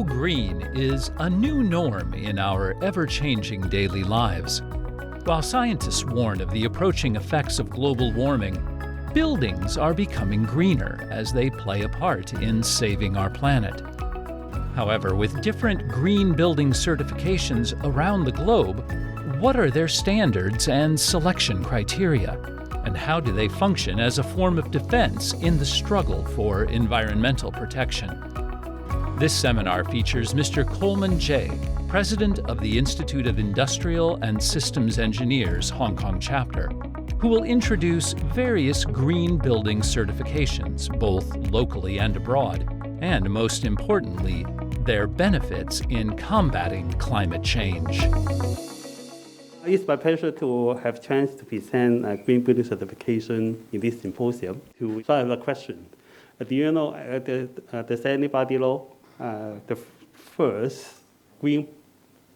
green is a new norm in our ever-changing daily lives. While scientists warn of the approaching effects of global warming, buildings are becoming greener as they play a part in saving our planet. However, with different green building certifications around the globe, what are their standards and selection criteria? And how do they function as a form of defense in the struggle for environmental protection? This seminar features Mr. Coleman Tse, President of the Institute of Industrial and Systems Engineers Hong Kong chapter, who will introduce various green building certifications, both locally and abroad, and most importantly, their benefits in combating climate change. It's my pleasure to have a chance to present a green building certification in this symposium. So I have a question. Do you know, does anybody know the first green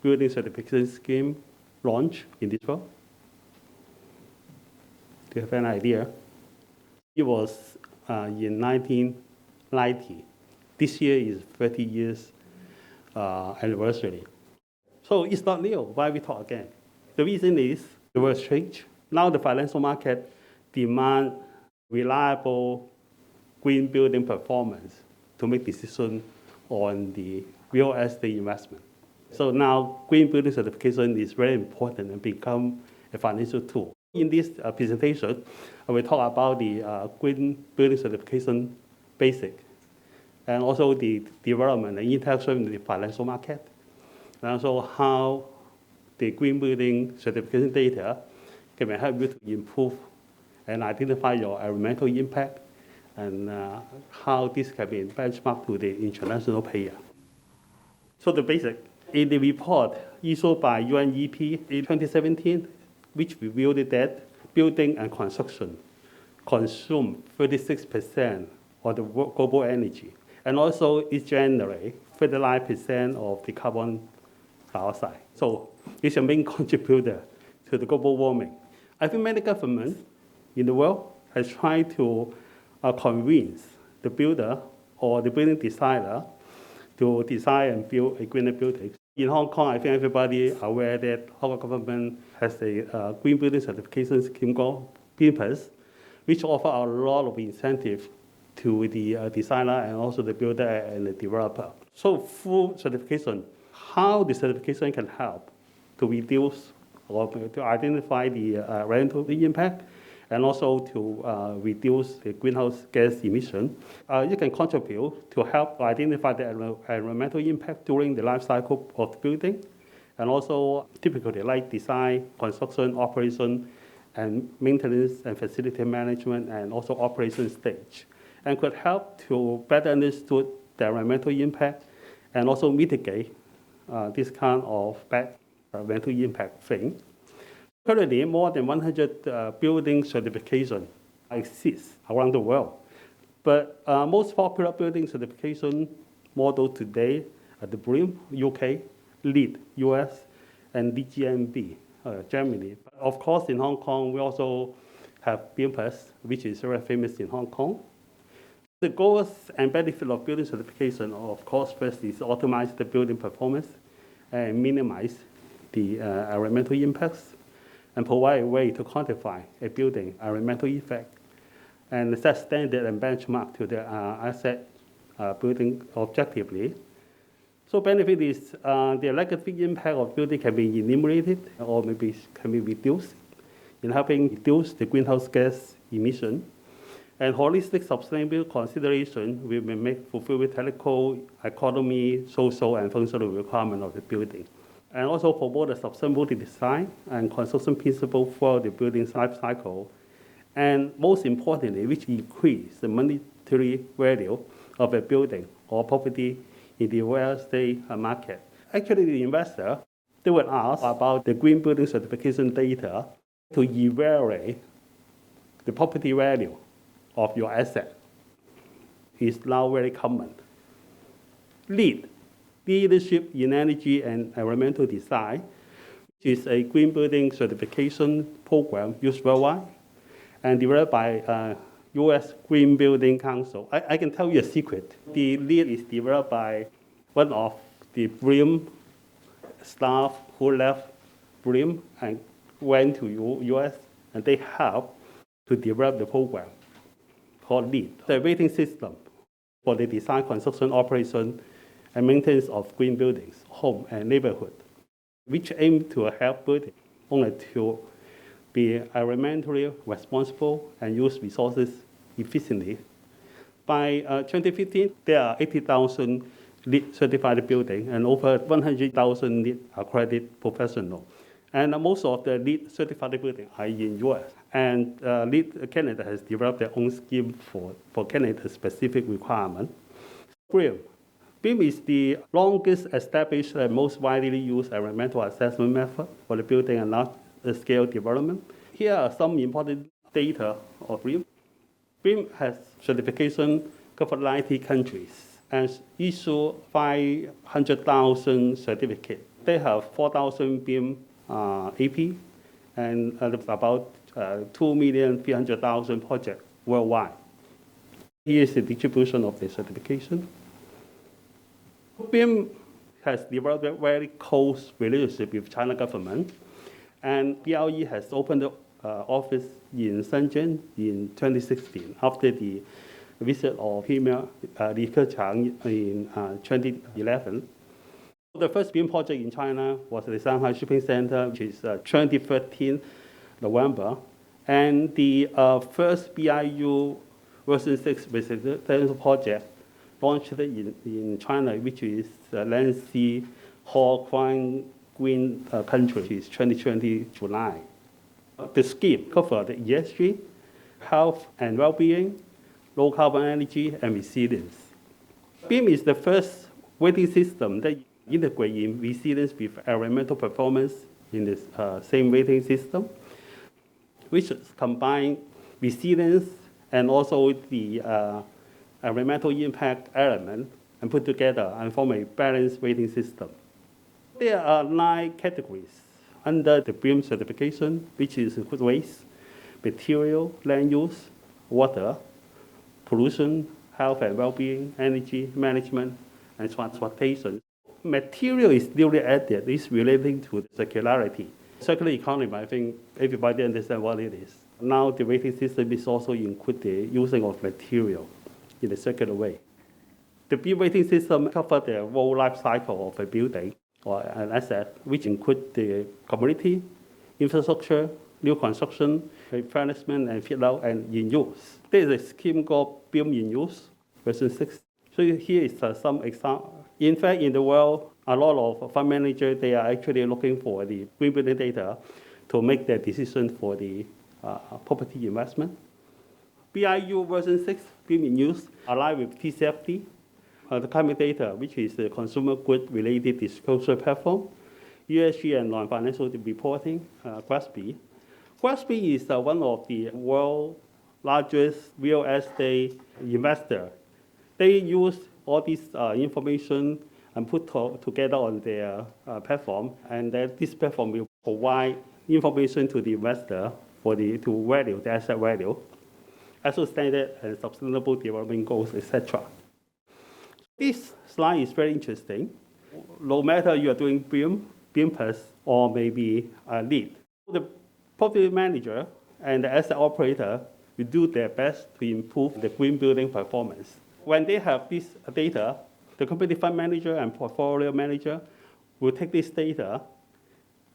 building certification scheme launched in this world? Do you have an idea? It was in 1990. This year is 30 years anniversary. So it's not new. Why we talk again? The reason is the world changed. Now the financial market demand reliable green building performance to make decisions on the real estate investment. So now green building certification is very important and become a financial tool. In this presentation, I will talk about the green building certification basic and also the development and interaction with the financial market, and also how the green building certification data can help you to improve and identify your environmental impact and how this can be benchmarked to the international player. So the basic, in the report issued by UNEP in 2017, which revealed that building and construction consume 36% of the global energy, and also it generates 39% of the carbon dioxide. So it's a main contributor to the global warming. I think many governments in the world has tried to convince the builder or the building designer to design and build a greener building. In Hong Kong, I think everybody is aware that Hong Kong government has a green building certification scheme called BREEAM, which offers a lot of incentive to the designer and also the builder and the developer. So through certification, how the certification can help to reduce or to identify the environmental impact and also to reduce the greenhouse gas emission. It can contribute to help identify the environmental impact during the life cycle of the building, and also typically like design, construction, operation, and maintenance and facility management, and also operation stage, and could help to better understand the environmental impact and also mitigate this kind of bad environmental impact thing. Currently, more than 100 building certifications exist around the world. But most popular building certification models today are the BREEAM, UK, LEED, US, and DGNB, Germany. But of course, in Hong Kong, we also have BREEAM+, which is very famous in Hong Kong. The goals and benefits of building certification, of course, first is to optimize the building performance and minimize the environmental impacts, and provide a way to quantify a building environmental effect, and set standard and benchmark to the asset building objectively. So benefit is the negative impact of building can be eliminated or maybe can be reduced in helping reduce the greenhouse gas emission. And holistic sustainable consideration will be fulfill with technical, economy, social, and functional requirement of the building. And also promote a sustainable design and construction principle for the building's life cycle. And most importantly, which increase the monetary value of a building or property in the real estate market. Actually, the investor, they would ask about the green building certification data to evaluate the property value of your asset. It's now very common. LEED, Leadership in Energy and Environmental Design, which is a green building certification program used worldwide and developed by U.S. Green Building Council. I can tell you a secret. The LEED is developed by one of the BREEAM staff who left BREEAM and went to US, and they helped to develop the program called LEAD, the rating system for the design, construction, operation, and maintenance of green buildings, home, and neighborhood, which aim to help buildings only to be environmentally responsible and use resources efficiently. By 2015, there are 80,000 LEED certified buildings and over 100,000 LEED accredited professionals. And most of the LEED certified buildings are in US. And LEED Canada has developed their own scheme for Canada's specific requirement. BREEAM. BREEAM is the longest established and most widely used environmental assessment method for the building and large-scale development. Here are some important data of BREEAM. BREEAM has certification covered 90 countries and issue 500,000 certificates. They have 4,000 BREEAM AP and about 2,300,000 projects worldwide. Here is the distribution of the certification. BREEAM has developed a very close relationship with China government, and BRE has opened the office in Shenzhen in 2016 after the visit of Premier Li Keqiang in 2011. The first BREEAM project in China was the Shanghai Shipping Center, which is 2013 November, and the first BRU version 6 residential project launched in China, which is Lancy Hall Green Country, which is 2020 July. The scheme covered ESG, health and well-being, low carbon energy, and resilience. BREEAM is the first rating system that integrates in resilience with environmental performance in the same rating system, which combines resilience and also the environmental impact element and put together and form a balanced rating system. There are 9 categories under the BREEAM certification, which is waste, material, land use, water, pollution, health and well-being, energy management, and transportation. Material is newly added. It's relating to circularity. Circular economy, I think everybody understands what it is. Now the rating system is also include the using of material in a circular way. The BREEAM rating system covers the whole life cycle of a building or an asset, which include the community, infrastructure, new construction, replenishment and fit out, and in use. There is a scheme called BREEAM in use, version 6. So here is some example. In fact, in the world, a lot of fund managers, they are actually looking for the green building data to make their decision for the property investment. BRU version 6, BREEAM in use, aligned with TCFD, the climate data, which is the consumer good related disclosure platform, ESG and non-financial reporting, GRASP. GRASP is one of the world's largest real estate investors. They use all this information and put together on their platform, and then this platform will provide information to the investor to value the asset value, also standard and sustainable development goals, etc. This slide is very interesting. No matter you are doing BREEAM, BREEAM Plus, or maybe LEED, the property manager and the asset operator will do their best to improve the green building performance. When they have this data, the company fund manager and portfolio manager will take this data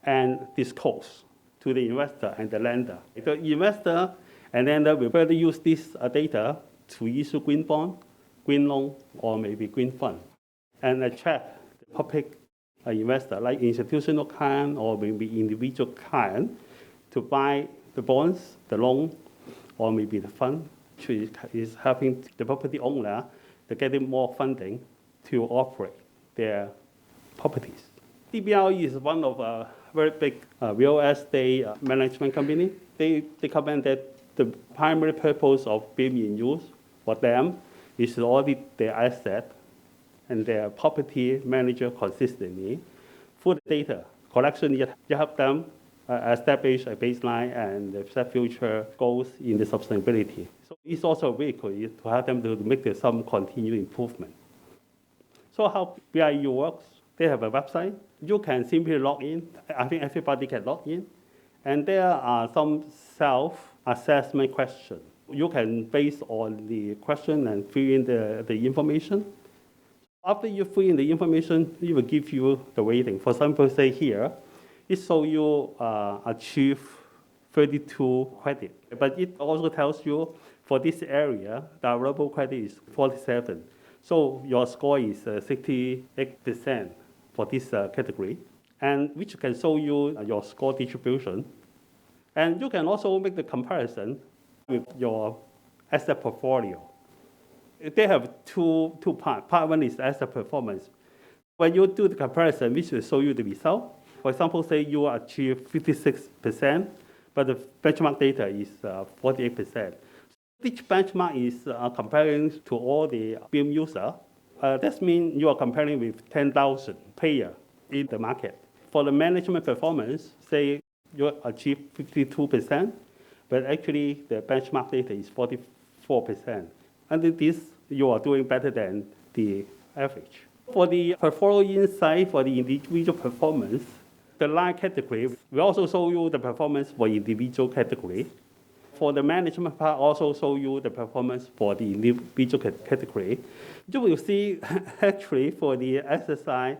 and disclose to the investor and the lender. The investor and lender will further use this data to issue green bond, green loan, or maybe green fund, and attract the public investor, like institutional client or maybe individual client, to buy the bonds, the loan, or maybe the fund, which is helping the property owner to getting more funding to operate their properties. DBRE is one of a very big real estate management company. They comment that the primary purpose of BREEAM in use for them is to audit their asset and their property manager consistently. For the data collection, you help them establish a baseline and set future goals in the sustainability. So it's also a vehicle to help them to make some continued improvement. So how BREEAM works, they have a website. You can simply log in. I think everybody can log in. And there are some self-assessment questions. You can, based on the question, and fill in the information. After you fill in the information, it will give you the rating. For example, say here, it shows you achieve 32 credit. But it also tells you for this area, the available credit is 47. So your score is 68% for this category, and which can show you your score distribution. And you can also make the comparison with your asset portfolio. They have two parts. Part one is asset performance. When you do the comparison, which will show you the result. For example, say you achieve 56%, but the benchmark data is 48%. Each benchmark is comparing to all the BREEAM users. That means you are comparing with 10,000 players in the market. For the management performance, say you achieve 52%, but actually the benchmark data is 44%. Under this, you are doing better than the average. For the portfolio insight for the individual performance, the line category will also show you the performance for individual category. For the management part, also show you the performance for the individual category. You will see actually for the exercise,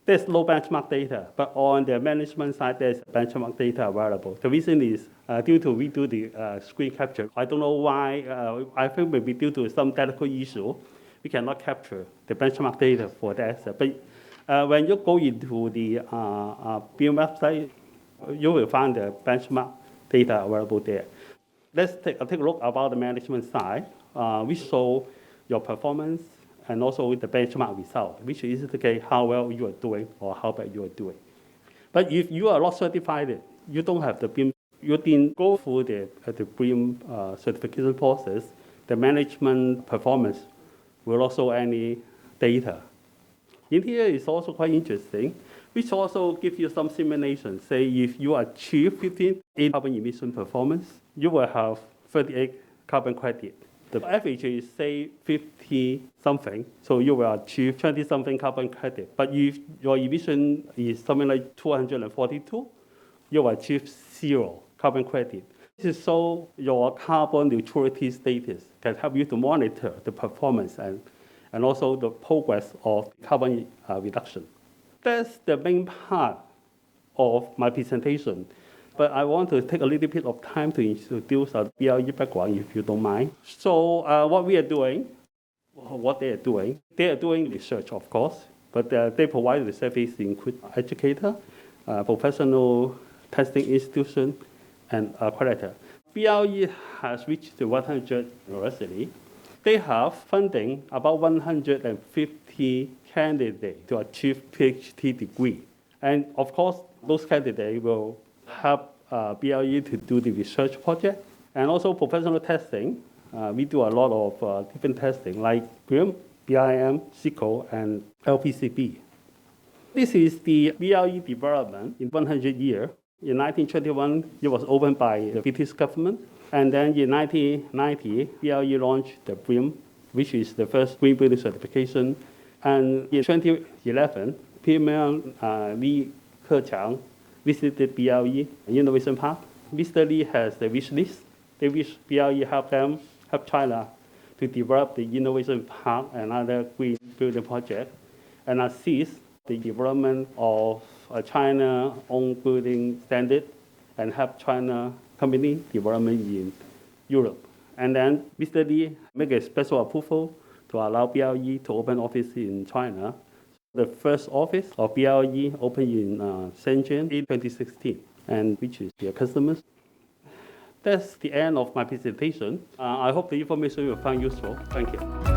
there's no benchmark data, but on the management side, there's benchmark data available. The reason is due to we do the screen capture. I don't know why, I think maybe due to some technical issue, we cannot capture the benchmark data for the asset. But when you go into the BREEAM website, you will find the benchmark data available there. Let's take a look about the management side. We show your performance and also the benchmark result, which is indicate how well you are doing or how bad you are doing. But if you are not certified, you don't have the BREEAM, you didn't go through the BREEAM certification process, the management performance will not show any data. In here is also quite interesting, which also gives you some simulation. Say if you achieve 15 in carbon emission performance, you will have 38 carbon credit. The average is, say, 50-something, so you will achieve 20-something carbon credit. But if your emission is something like 242, you will achieve 0 carbon credit. This is so your carbon neutrality status can help you to monitor the performance and also the progress of carbon reduction. That's the main part of my presentation. But I want to take a little bit of time to introduce our BRE background, if you don't mind. So what they are doing research, of course, but they provide the service include educator, professional testing institution, and accreditor. BRE has reached the 100 university. They have funding about 150 candidates to achieve PhD degree. And of course, those candidates will help BRE to do the research project. And also professional testing. We do a lot of different testing like BREEAM, BREEAM, SICO, and LPCB. This is the BRE development in 100 years. In 1921, it was opened by the British government. And then in 1990, BRE launched the BREEAM, which is the first green building certification. And in 2011, Premier Li Keqiang visited BRE Innovation Park. Mr. Li has the wish list. They wish BRE help China to develop the innovation park and other green building projects and assist the development of a China-owned building standard and help China company development in Europe. And then Mr. Li make a special approval to allow BRE to open office in China. The first office of BRE opened in Shenzhen in 2016, and which is their customers. That's the end of my presentation. I hope the information you will find useful. Thank you.